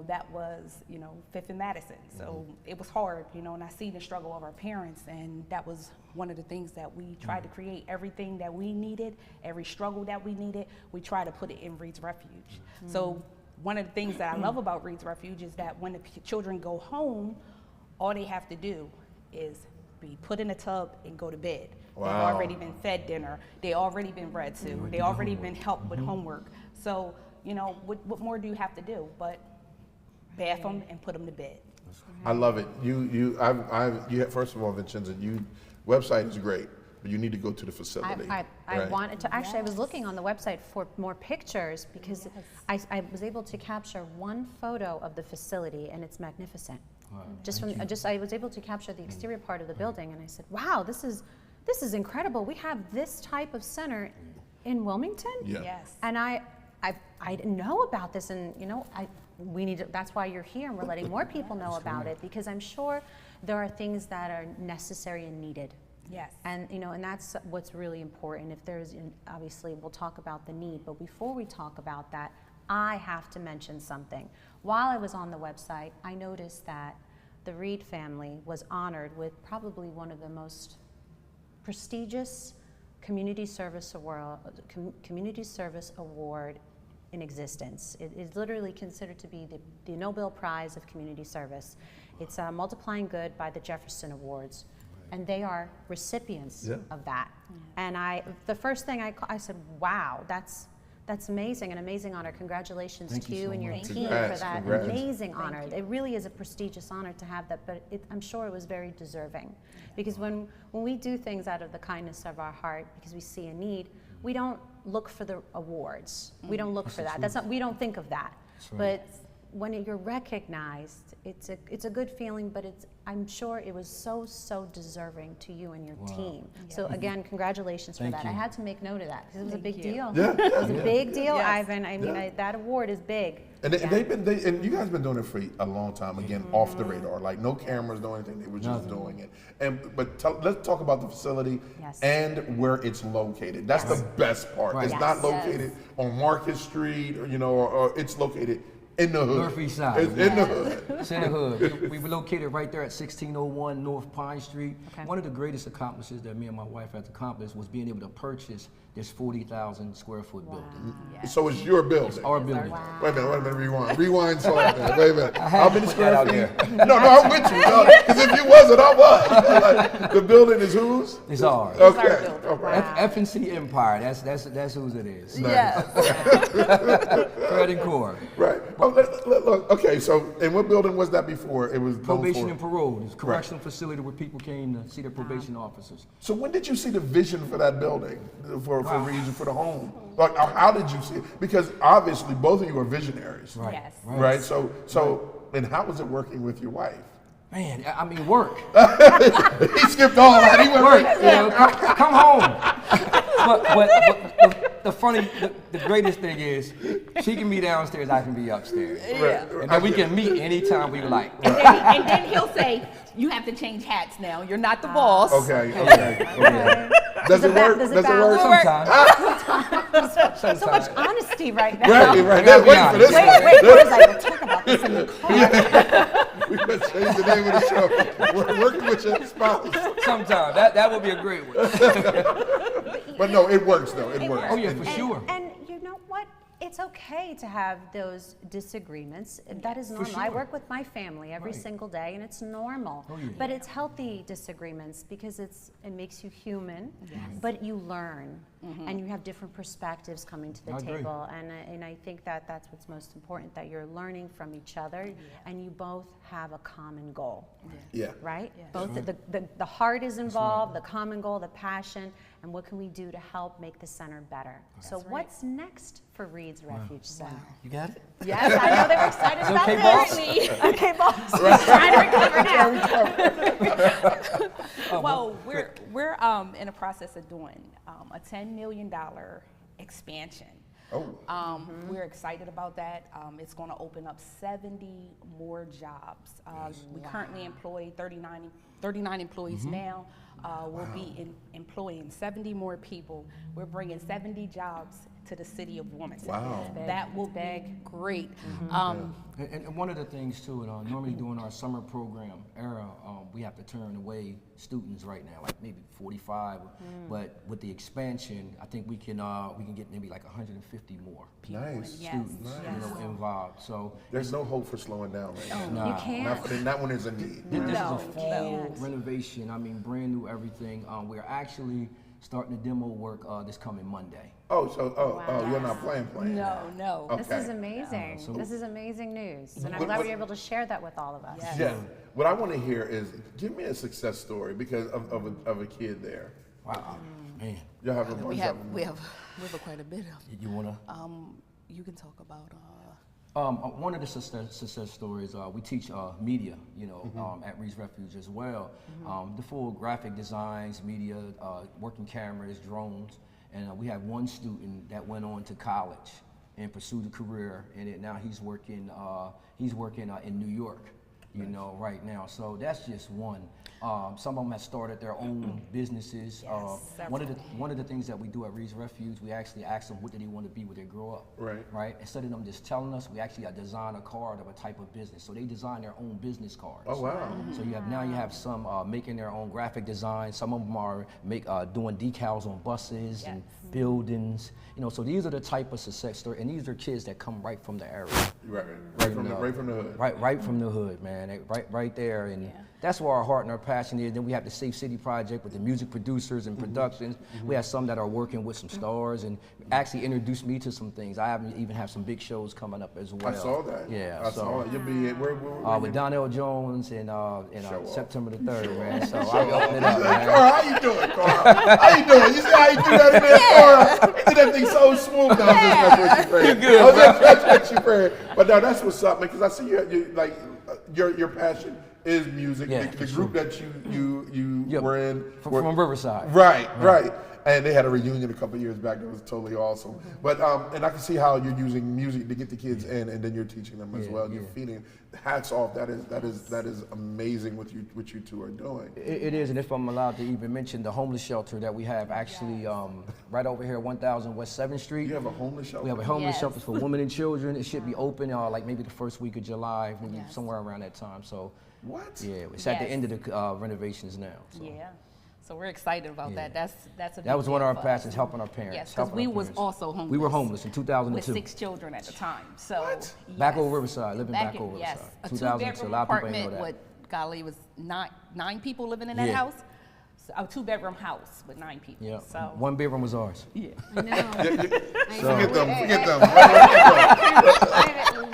that was, 5th and Madison. So it was hard, and I see the struggle of our parents, and that was one of the things that we tried to create. Everything that we needed, every struggle that we needed, we try to put it in Reed's Refuge. So one of the things that I love about Reed's Refuge is that when the children go home, all they have to do is be put in a tub and go to bed. Wow. They've already been fed dinner. They already been read to. They already been helped with homework. So, what more do you have to do but bath them and put them to bed? I love it. First of all, Vincenza, website is great, but you need to go to the facility. I wanted to, actually I was looking on the website for more pictures, because I was able to capture one photo of the facility, and it's magnificent. I was able to capture the exterior part of the building, and I said, wow, this is incredible. We have this type of center in Wilmington? Yeah. Yes. And I didn't know about this, and we need to, that's why you're here, and we're letting more people know about it, because I'm sure there are things that are necessary and needed. Yes. And and that's what's really important. If there's, obviously we'll talk about the need, but before we talk about that, I have to mention something. While I was on the website, I noticed that the Reed family was honored with probably one of the most prestigious community service award in existence. It is literally considered to be the Nobel Prize of Community Service. It's Multiplying Good by the Jefferson Awards, and they are recipients of that. And the first thing I said, wow, that's amazing, an amazing honor. Congratulations to you and your team for that amazing honor. It really is a prestigious honor to have that, but I'm sure it was very deserving. Because when we do things out of the kindness of our heart, because we see a need, we don't look for the awards. We don't look for that. We don't think of that. But when you're recognized, it's a good feeling, but I'm sure it was so deserving to you and your team. So again, congratulations for that. I had to make note of that because it was a big deal. It was a big deal, Ivan. I mean, that award is big. And and you guys been doing it for a long time. Again, off the radar, like no cameras, no anything. They were just doing it. Let's talk about the facility and where it's located. That's the best part. It's not located on Market Street, or it's located in the hood. Northeast side. It's in the hood. It's in the hood. We were located right there at 1601 North Pine Street. Okay. One of the greatest accomplishments that me and my wife had accomplished was being able to purchase this 40,000 square foot building. Yes. So it's your building. It's our building. Wow. Wait a minute, rewind slide there. Wait a minute. How many square feet? No, I'm with you. Because if you wasn't, I was. The building is whose? It's ours. Okay. It's our building. Wow. F&C Empire. That's whose it is. Yes. Fred and Cora. Right. Look, okay, so, and what building was that before? It was Probation and parole. It's a correctional facility where people came to see their probation officers. So when did you see the vision for that building, for the home? Like, how did you see it? Because obviously both of you are visionaries. Right. Yes. Right? So, and how was it working with your wife? Man, I mean, work. He skipped all that. He went work. You know, come home. But the greatest thing is, she can be downstairs, I can be upstairs. Yeah. And then we can meet anytime we would like. And then he'll say, you have to change hats now. You're not the boss. Okay. Does it work? Does it Sometimes. So much honesty right now. Right. Wait for this. Wait, Cora's like, we'll talk about this in the car. We better change the name of the show. We're working with your spouse. Sometimes. That would be a great one. But no, it works though. It works. Oh yeah, for sure. And you know what? It's okay to have those disagreements. That is normal. sure. I work with my family every single day, and it's normal. Oh, yeah. But it's healthy disagreements because it makes you human. But you learn, and you have different perspectives coming to the table. And I think that that's what's most important, that you're learning from each other, and you both have a common goal. Yeah. Right? Both the heart is involved, the common goal, the passion, and what can we do to help make the center better? So what's next for Reed's Refuge Center? You got it? Yes, I know they were excited about okay, this. boss? Okay, boss. Trying to recover now. Well, we're in the process of doing a $10 million expansion. We're excited about that. It's going to open up 70 more jobs. We currently employ 39 employees now. We'll be employing 70 more people. We're bringing 70 jobs to the city of Wilmington. Wow. That will be great. And one of the things too, normally during our summer program era, we have to turn away students right now, like maybe 45. But with the expansion, I think we can get maybe like 150 more people, students, involved. So there's no hope for slowing down right now. Nah. You can't. That one is a need. This is a full renovation. I mean, brand new everything. We're actually starting the demo work this coming Monday. You're not playing. No. Okay. This is amazing. This is amazing news. And I'm glad we're able to share that with all of us. Yeah. What I want to hear is, give me a success story because of a kid there. Wow. Man. Y'all have a bunch We of them. have quite a bit of. You wanna? You can talk about. One of the success stories, we teach media, at Reed's Refuge as well. The full graphic designs, media, working cameras, drones. And we have one student that went on to college and pursued a career in it. Now he's working in New York, right now. So that's just one. Some of them have started their own businesses. One of the things that we do at Reed's Refuge, we actually ask them what do they want to be when they grow up. Right. Instead of them just telling us, we actually design a card of a type of business. So they design their own business cards. Oh wow. So you have some making their own graphic design. Some of them are doing decals on buses and buildings. So these are the type of success story, and these are kids that come right from the area. Right from the hood. Right from the hood, man. Right there, and that's where our heart and our passion is. Then we have the Safe City Project with the music producers and productions. We have some that are working with some stars and actually introduced me to some things. I even have some big shows coming up as well. I saw that. Yeah. I saw it. You'll be where with Donnell Jones and September the 3rd, man. So I'll be opening it up, man. Cora, how you doing, Cora? How you doing? You see how you do that in there, Cora? You do that thing so smooth. No, I'm just messing with you, Fred. You're good, I was just messing with you, Fred. But no, that's what's up, man. Because I see your passion is music. The group that you were in from Riverside. Right. And they had a reunion a couple of years back that was totally awesome. But and I can see how you're using music to get the kids in, and then you're teaching them as well. And you're feeding. Hats off. That is amazing what you two are doing. It is, and if I'm allowed to even mention the homeless shelter that we have actually right over here, 1000 West 7th Street. You have a homeless shelter? We have a homeless shelter for women and children. It should be open like maybe the first week of July, maybe somewhere around that time. So what? Yeah, it's at the end of the renovations now. So. Yeah. So we're excited about that. That's a big that was one of our passions, us. helping our parents. Yes, because we was also homeless. We were homeless in 2002. With 6 children at the time. So yes. Back over Riverside, living back over Riverside. Yes, a 2-bedroom apartment with, golly, was 9 people living in that house. So, a 2-bedroom house with 9 people. Yeah. So 1 bedroom was ours. Yeah. I know. Forget them.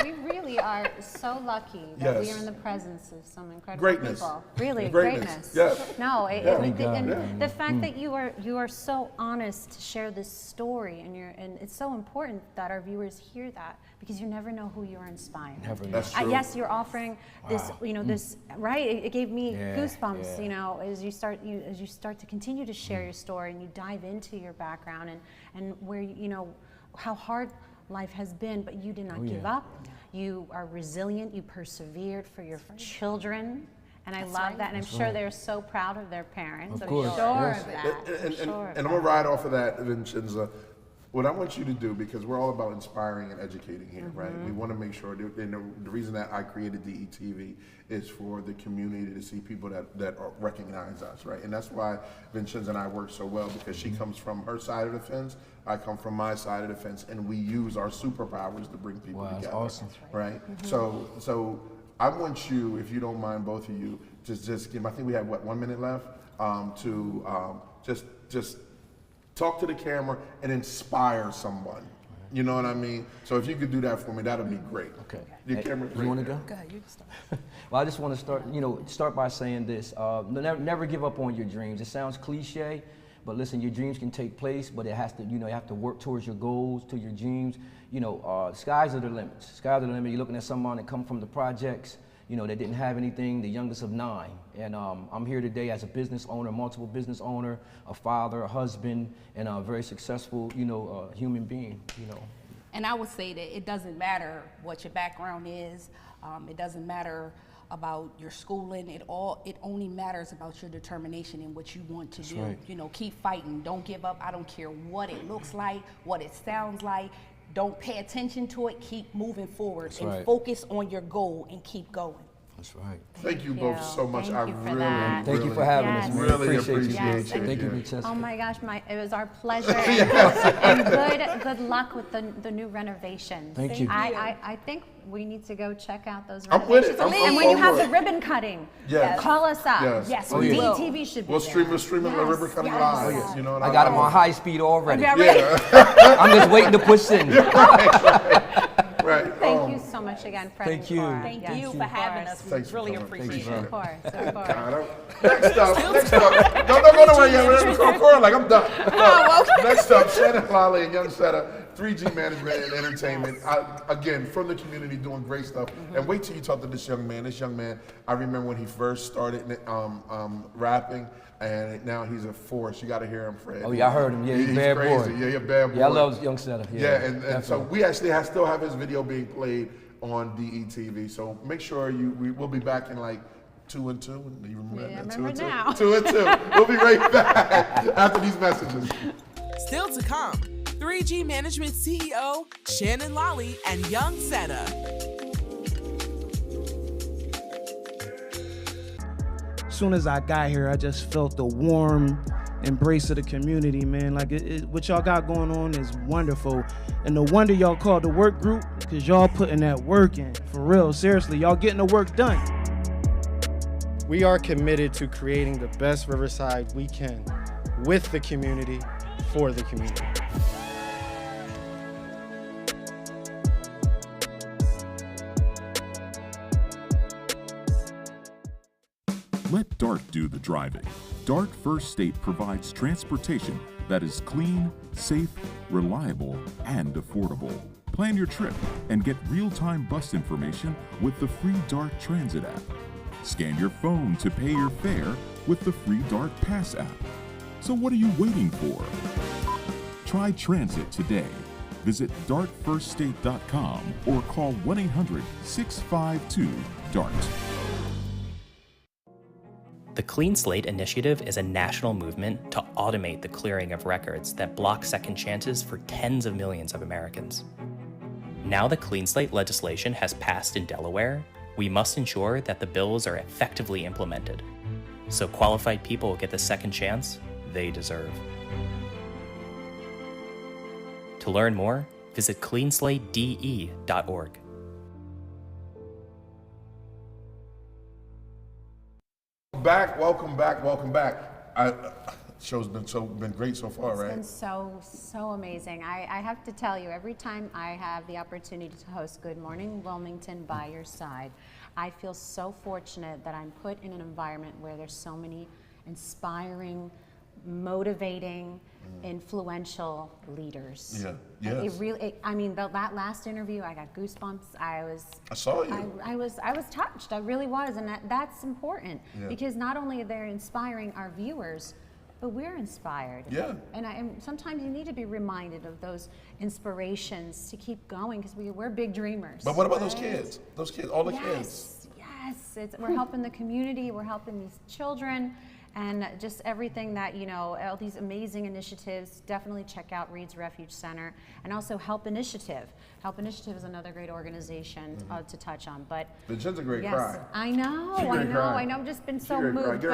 We really truly are so lucky that we Yes. are in the presence of some incredible Greatness. people. Really, Greatness. greatness. Yes. No, Yeah. the fact that you are so honest to share this story, and it's so important that our viewers hear that, because you never know who you're inspiring. Never know. That's true. Yes, you're offering this, this, right? It gave me Yeah, goosebumps, yeah. as you start to continue to share your story and you dive into your background and where how hard life has been, but you did not give up. You are resilient. You persevered for your children. And I love that, and I'm sure they're so proud of their parents. Of I'm course, sure yes. of that. And I'm gonna ride off of that, Vincenza. What I want you to do, because we're all about inspiring and educating here, right? We want to make sure, and the reason that I created DETV is for the community to see people that recognize us, right? And that's why Vincenza and I work so well, because she comes from her side of the fence, I come from my side of the fence, and we use our superpowers to bring people together. That's awesome. Right? So I want you, if you don't mind, both of you, just give, I think we have, 1 minute left, to just talk to the camera and inspire someone. You know what I mean? So if you could do that for me, that would be great. Okay. Your camera's You right want to there. go? Go ahead, you can start. Well, I just want to start by saying this. Never give up on your dreams. It sounds cliche, but listen, your dreams can take place, but it has to, you have to work towards your goals, to your dreams. Skies are the limits. Skies are the limit. You're looking at someone that come from the projects, that didn't have anything, the youngest of 9. And I'm here today as a business owner, multiple business owner, a father, a husband, and a very successful, human being, And I would say that it doesn't matter what your background is. It doesn't matter about your schooling. It only matters about your determination and what you want to do. Right. Keep fighting. Don't give up. I don't care what it looks like, what it sounds like. Don't pay attention to it. Keep moving forward and focus on your goal and keep going. That's right. Thank you both so much. Thank I you for really, that. Thank you for having us. Man. Really appreciate you. Yes, you. Thank you, Vincenza. Oh my gosh, it was our pleasure, and good luck with the new renovations. Thank you. I think we need to go check out those I'm with renovations. it. I'm And when you have over the it. ribbon cutting, Yes. call us up. Yes. we will. DETV should be We'll there. stream the river coming live. You know what I got them on mean? high speed already. Yeah, I'm just waiting to push in. Right. Thank you so much again, Fred. Thank and you. Cora. Thank Yes, you of for having course. us. We Thanks for really coming. appreciate Thank it. Of course, of course. Next up. Don't go nowhere yet. We're going to Cora like I'm done. Next up, Shannon Lolley and Young Seda, 3G Management and Entertainment. Again, from the community, doing great stuff. And wait till you talk to this young man. This young man, I remember when he first started rapping, and now he's a force. You got to hear him, Fred. Oh yeah, I heard him. Yeah, he's a bad crazy. boy. Yeah, he's a bad boy. Yeah, I love Young Seda. Yeah, and so we actually still have his video being played on DETV. So make sure we'll be back in like 2 and 2. You remember that? I 2 and 2. remember now. 2 and 2. We'll be right back after these messages. Still to come, 3G Management CEO Shannon Lolley and Young Seda. As soon as I got here, I just felt the warm embrace of the community, man. Like what y'all got going on is wonderful. And no wonder y'all called the work group, because y'all putting that work in. For real, seriously, y'all getting the work done. We are committed to creating the best Riverside we can with the community, for the community. Let DART do the driving. DART First State provides transportation that is clean, safe, reliable, and affordable. Plan your trip and get real-time bus information with the free DART Transit app. Scan your phone to pay your fare with the free DART Pass app. So what are you waiting for? Try transit today. Visit dartfirststate.com or call 1-800-652-DART. The Clean Slate Initiative is a national movement to automate the clearing of records that block second chances for tens of millions of Americans. Now that Clean Slate legislation has passed in Delaware, we must ensure that the bills are effectively implemented, so qualified people get the second chance they deserve. To learn more, visit cleanslatede.org. Welcome back. show's been great so far, right? It's been so amazing. I have to tell you, every time I have the opportunity to host Good Morning Wilmington by your side, I feel so fortunate that I'm put in an environment where there's so many inspiring, motivating, influential leaders. Yeah, yes. It really, I mean, that last interview, I got goosebumps. I saw you. I was touched. I really was, and that's important because not only are they inspiring our viewers, but we're inspired. Yeah. And sometimes you need to be reminded of those inspirations to keep going because we're big dreamers. But what about those kids? Those kids, all the kids. Yes, we're helping the community, we're helping these children, and just everything that, you know, all these amazing initiatives. Definitely check out Reed's Refuge Center, and also Help Initiative. Help Initiative is another great organization to touch on. But Vincenza great yes, cry. I know. I've just been so moved.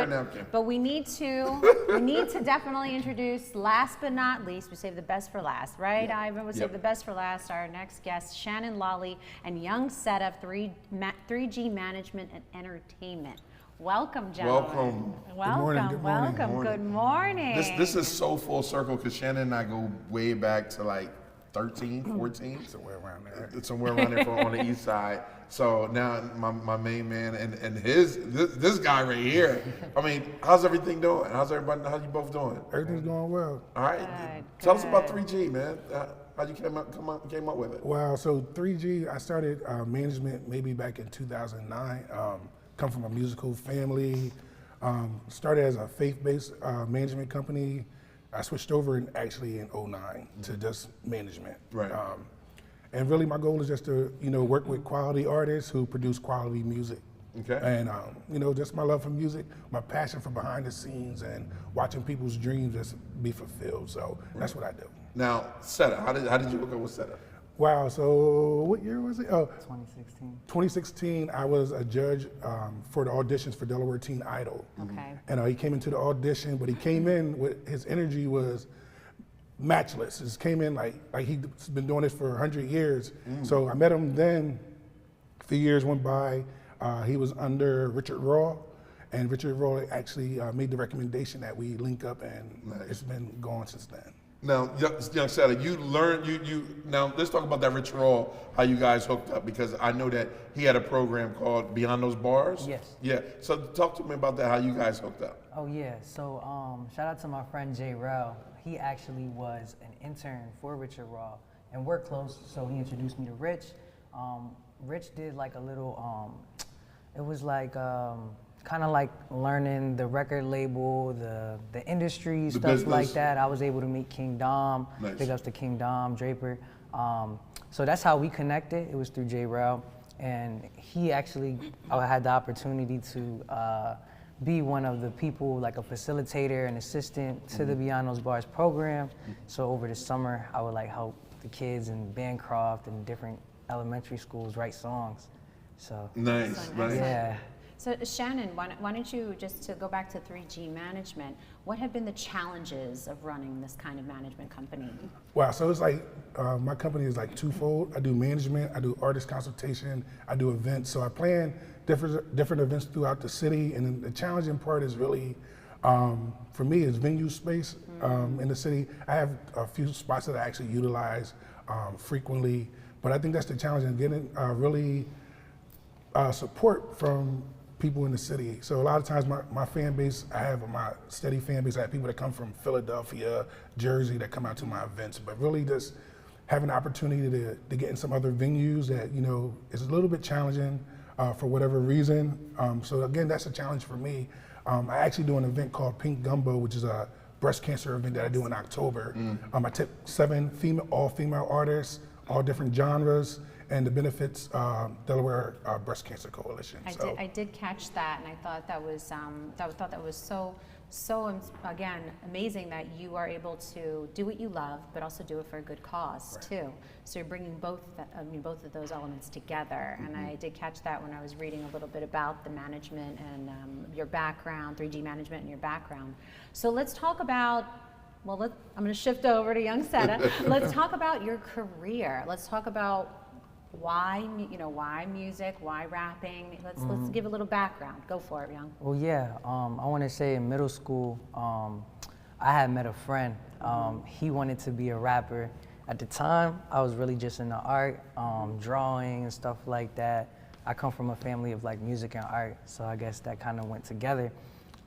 But we need to definitely introduce, last but not least, we save the best for last, right? I would save the best for last. Our next guest, Shannon Lolley and Young Seda, 3G Management and Entertainment. Welcome, gentlemen. Welcome. Good morning. This is so full circle because Shannon and I go way back to like 13, 14. Somewhere around there. Somewhere around there on the east side. So now my main man and this guy right here. I mean, how's everything doing? How's you both doing? Everything's going well. All right. Tell us about 3G, man. How you came up with it? Wow. So 3G, I started management maybe back in 2009. Come from a musical family. Started as a faith-based management company. I switched over actually in 2009 to just management. Right. And really my goal is just to, work with quality artists who produce quality music. Okay. And, just my love for music, my passion for behind the scenes and watching people's dreams just be fulfilled. So that's what I do. Now, Seda, how did you hook up with Seda? Wow, so what year was it? Oh, 2016. 2016, I was a judge for the auditions for Delaware Teen Idol. Okay. And he came into the audition, but he came in with, his energy was matchless. He came in like he's been doing this for 100 years. So I met him then, a few years went by. He was under Richard Raw, and Richard Raw actually made the recommendation that we link up, and it's been going since then. Now, Young Seda, you learned, now let's talk about that Rich Raw, how you guys hooked up, because I know that he had a program called Beyond Those Bars. Yes. Yeah, so talk to me about that, how you guys hooked up. Oh yeah, so shout out to my friend Jay Rel. He actually was an intern for Richard Raw, and we're close, so he introduced me to Rich. Rich did like a little, it was like, kind of like learning the record label, the industry, stuff business. like that. I was able to meet King Dom, big ups to King Dom Draper. So that's how we connected. It was through J. Rel. And he actually, I had the opportunity to be one of the people, like a facilitator and assistant to the Beyond Those Bars program. So over the summer, I would like help the kids in Bancroft and different elementary schools write songs. So nice. Yeah. So Shannon, why don't you, just to go back to 3G Management, what have been the challenges of running this kind of management company? Wow, so it's like, my company is like twofold. I do management, I do artist consultation, I do events. So I plan different events throughout the city, and then the challenging part is really, for me, is venue space in the city. I have a few spots that I actually utilize frequently, but I think that's the challenge in getting really support from people in the city. So a lot of times my fan base, I have my steady fan base, I have people that come from Philadelphia, Jersey that come out to my events, but really just having the opportunity to get in some other venues that, is a little bit challenging for whatever reason. So again, that's a challenge for me. I actually do an event called Pink Gumbo, which is a breast cancer event that I do in October. I took 7 all-female artists, all different genres, and the benefits Delaware Breast Cancer Coalition. I did catch that, and I thought that was so again amazing that you are able to do what you love, but also do it for a good cause too. So you're bringing both of those elements together, and I did catch that when I was reading a little bit about the management and your background, 3G management, and your background. So let's talk about. Well, I'm going to shift over to Young Seda. Let's talk about your career. Let's talk about why music, why rapping. Let's give a little background. Go for it, Young. Well, yeah, I want to say in middle school, I had met a friend. He wanted to be a rapper. At the time, I was really just into art, drawing and stuff like that. I come from a family of like music and art, so I guess that kind of went together.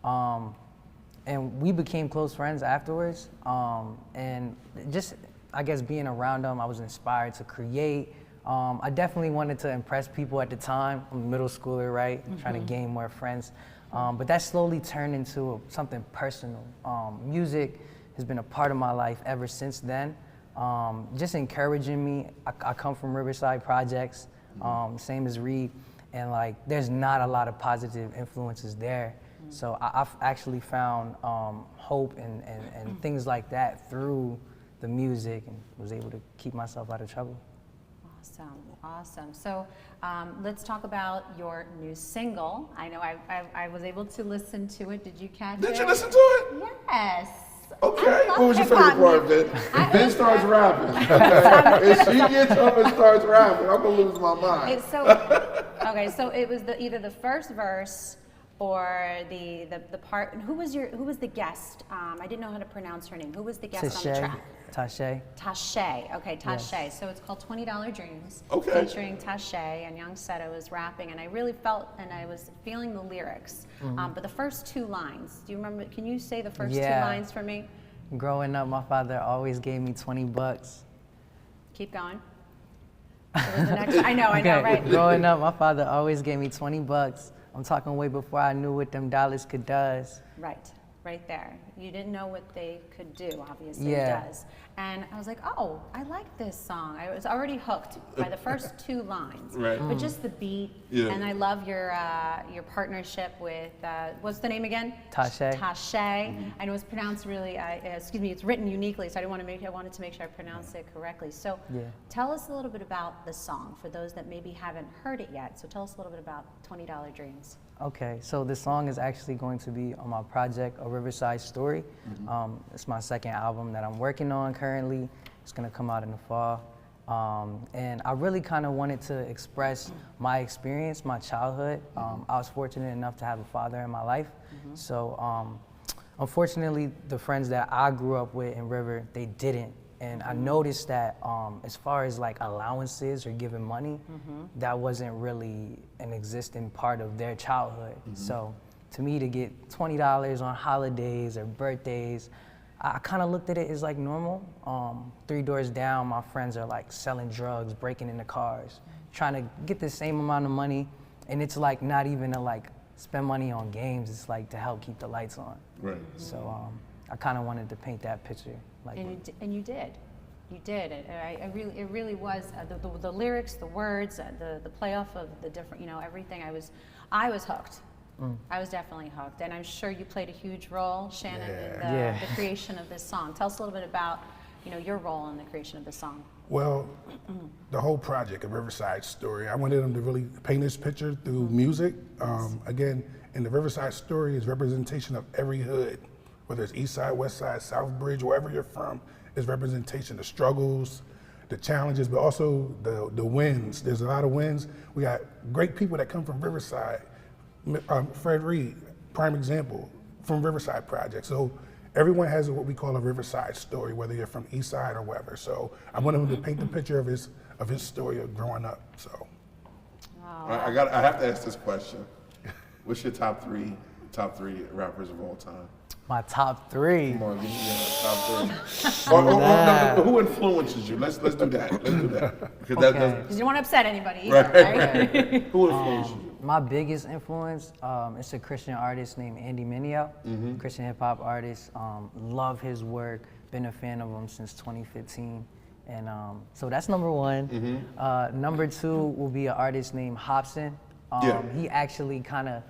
And we became close friends afterwards. And just, I guess, being around him, I was inspired to create. I definitely wanted to impress people at the time. I'm a middle schooler, right? Trying to gain more friends. But that slowly turned into something personal. Music has been a part of my life ever since then. Just encouraging me. I come from Riverside Projects, same as Reed, and like there's not a lot of positive influences there. So I've actually found hope and things like that through the music, and was able to keep myself out of trouble. Awesome, awesome. So let's talk about your new single. I know I was able to listen to it. Did you catch it? Did you listen to it? Yes. Okay. What was your favorite part, Vin? If Vin starts rapping, if she gets up and starts rapping, I'm gonna lose my mind. It's so okay. So it was either the first verse or the part. Who was the guest? I didn't know how to pronounce her name. Who was the guest on the track? Tashay. Tashay. Okay, Tashay. Yes. So it's called $20 Dreams. Okay. Featuring Tashay, and Young Seda was rapping, and I really felt and I was feeling the lyrics. But the first two lines, do you remember? Can you say the first two lines for me? Growing up, my father always gave me 20 bucks. Keep going. What was the next one? I know, right? Growing up, my father always gave me 20 bucks. I'm talking way before I knew what them dollars could does. Right there. You didn't know what they could do, obviously Yeah. it does. And I was like, oh, I like this song. I was already hooked by the first two lines. Right. But just the beat, and I love your partnership with, what's the name again? Tashay. Tashay. And it was pronounced really, excuse me, it's written uniquely, so I wanted to make sure I pronounced it correctly. So tell us a little bit about the song for those that maybe haven't heard it yet. So tell us a little bit about $20 Dreams. Okay, so this song is actually going to be on my project, A Riverside Story. It's my second album that I'm working on currently. It's gonna come out in the fall. And I really kind of wanted to express my experience, my childhood. I was fortunate enough to have a father in my life. So unfortunately, the friends that I grew up with in River, they didn't. And I noticed that as far as like allowances or giving money, that wasn't really an existing part of their childhood. So to me, to get $20 on holidays or birthdays, I kind of looked at it as like normal. 3 doors down, my friends are like selling drugs, breaking into cars, trying to get the same amount of money. And it's like not even to like spend money on games, it's like to help keep the lights on. Right. So I kind of wanted to paint that picture. Like And you did. You did. It really was the lyrics, the words, the playoff of the different, everything. I was hooked. I was definitely hooked, and I'm sure you played a huge role, Shannon, in the creation of this song. Tell us a little bit about, your role in the creation of this song. Well, the whole project, A Riverside Story, I wanted them to really paint this picture through music. Again, in the Riverside Story is representation of every hood, whether it's East Side, West Side, South Bridge, wherever you're from, is representation, the struggles, the challenges, but also the wins. There's a lot of wins. We got great people that come from Riverside. Fred Reed, prime example, from Riverside Project. So everyone has what we call a Riverside story, whether you're from East Side or wherever. So I wanted him to paint the picture of his story of growing up. So I have to ask this question. What's your top three rappers of all time? My top 3. Come on, give me top 3. No, who influences you? Let's do that. Let's do that. Because you don't want to upset anybody either, right? Who influences you? My biggest influence is a Christian artist named Andy Mineo, Christian hip hop artist. Love his work. Been a fan of him since 2015. And so that's number 1. Number 2 will be an artist named Hobson. He actually kind of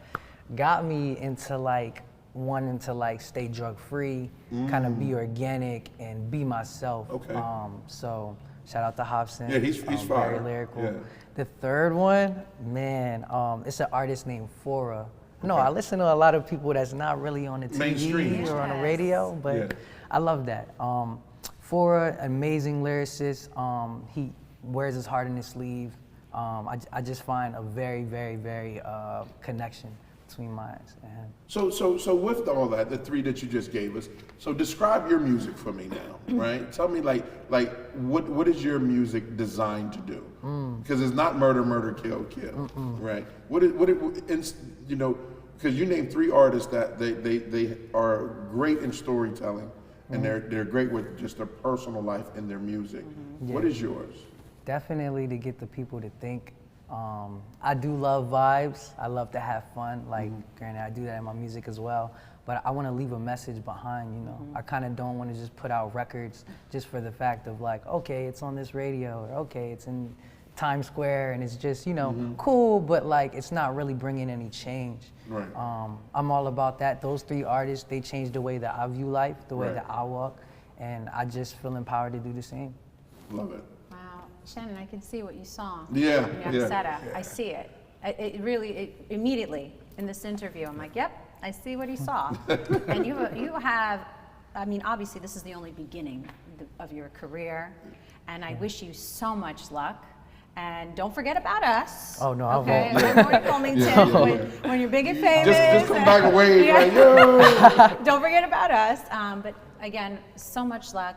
got me into like wanting to like stay drug free, kind of be organic and be myself. So shout out to Hobson. Yeah, he's fire. Very lyrical. Yeah. The third one, man, it's an artist named Cora. No, I listen to a lot of people that's not really on the TV or on the radio, but I love that. Cora, amazing lyricist. He wears his heart in his sleeve. I just find a very, very, very connection between my eyes and him. So with all that, the three that you just gave us, so describe your music for me now, right? Tell me like what is your music designed to do? Because it's not murder, murder, kill, kill, right? You know, because you named three artists that they are great in storytelling, and they're great with just their personal life and their music. Yeah. What is yours? Definitely to get the people to think. I do love vibes. I love to have fun. Like, granted, I do that in my music as well. But I want to leave a message behind, you know. I kind of don't want to just put out records just for the fact of like, okay, it's on this radio, or okay, it's in Times Square, and it's just, you know, cool, but like, it's not really bringing any change. Right. I'm all about that. Those three artists, they changed the way that I view life, the way that I walk, and I just feel empowered to do the same. Love it. Shannon, I can see what you saw. Yeah, in Young Seda. I see it. It really, immediately in this interview, I'm like, yep, I see what he saw. And you have, I mean, obviously this is the only beginning of your career, and I wish you so much luck. And don't forget about us. Oh no, I won't. Okay, Wilmington, when you're big and famous. Just come back and wave, like, yo. Don't forget about us. But again, so much luck.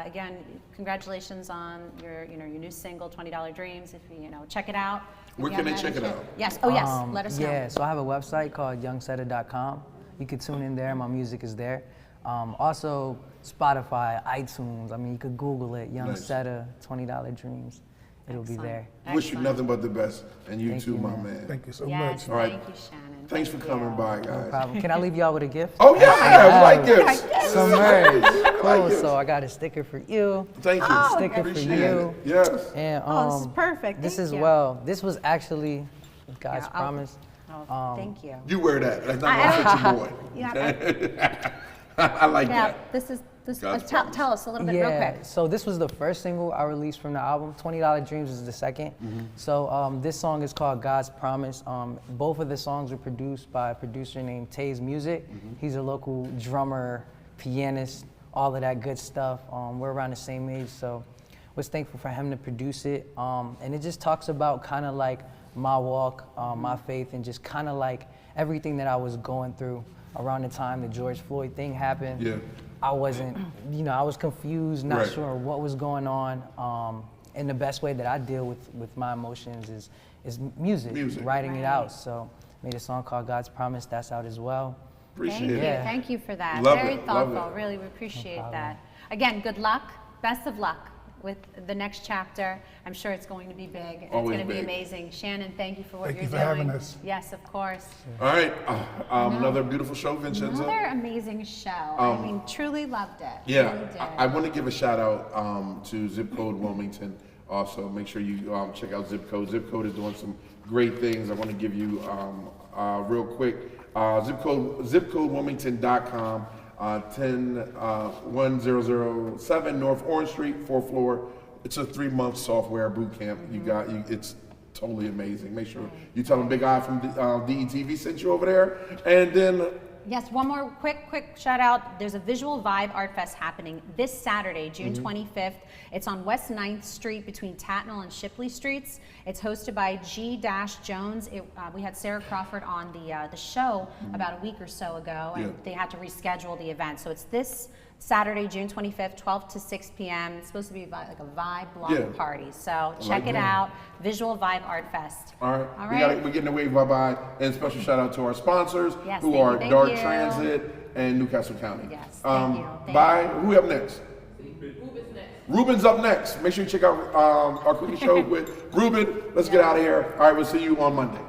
Again, congratulations on your new single, $20 Dreams. If you check it out. Where can they check it out? Yes. Oh yes. Let us know. Yeah. So I have a website called youngseda.com. You can tune in there. My music is there. Also Spotify, iTunes. I mean, you could Google it. Young Seda, $20 Dreams. It'll be there. Wish you nothing but the best, and you too, my man. Thank you so much. All right. Thank you, Shannon. Thanks for coming by, guys. No problem. Can I leave y'all with a gift? Oh yeah, we like gifts. Some merch. Cool. So I got a sticker for you. Thank you. Sticker Appreciate for you. it. Yes. And this is perfect. This Thank as you. well. This was actually God's promise. Thank you. You wear that. That's not gonna fit your boy. Yeah. I like that. Tell us a little bit real quick. So this was the first single I released from the album. $20 Dreams is the second. So this song is called God's Promise. Both of the songs were produced by a producer named Taze Music. He's a local drummer, pianist, all of that good stuff. We're around the same age, so was thankful for him to produce it. And it just talks about kind of like my walk, my faith, and just kind of like everything that I was going through around the time the George Floyd thing happened. Yeah. I wasn't, I was confused, not sure what was going on. And the best way that I deal with my emotions is music. Writing it out. So made a song called God's Promise, that's out as well. Thank you. Thank you for that. Love Very it. thoughtful. Love it. Really, we appreciate that. Again, good luck. Best of luck with the next chapter. I'm sure it's going to be big. It's going to be amazing. Shannon, thank you for what you're doing. Thank you for having us. Yes, of course. All right. Another beautiful show, Vincenza. Another amazing show. I mean, truly loved it. Yeah. Really did. I want to give a shout out to Zip Code Wilmington. Also, make sure you check out Zip Code. Zip Code is doing some great things. I want to give you real quick. ZipCodeWilmington.com. 101007 North Orange Street, 4th floor. It's a 3-month software boot camp. It's totally amazing. Make sure you tell them Big Eye from DETV sent you over there. And then Yes, one more quick shout out. There's a Visual Vibe Art Fest happening this Saturday, June 25th. It's on West 9th Street between Tatnall and Shipley Streets. It's hosted by G-Jones. We had Sarah Crawford on the show about a week or so ago, and they had to reschedule the event. So it's this Saturday, June 25th, 12 to 6 p.m. It's supposed to be like a vibe block party. So check it out. Visual Vibe Art Fest. All right. We're getting away. Bye-bye. And special shout out to our sponsors who are Dark Transit and Newcastle County. Yes, thank you. Bye. Who up next? Ruben's up next. Make sure you check out our cooking show with Ruben. Let's get out of here. All right, we'll see you on Monday.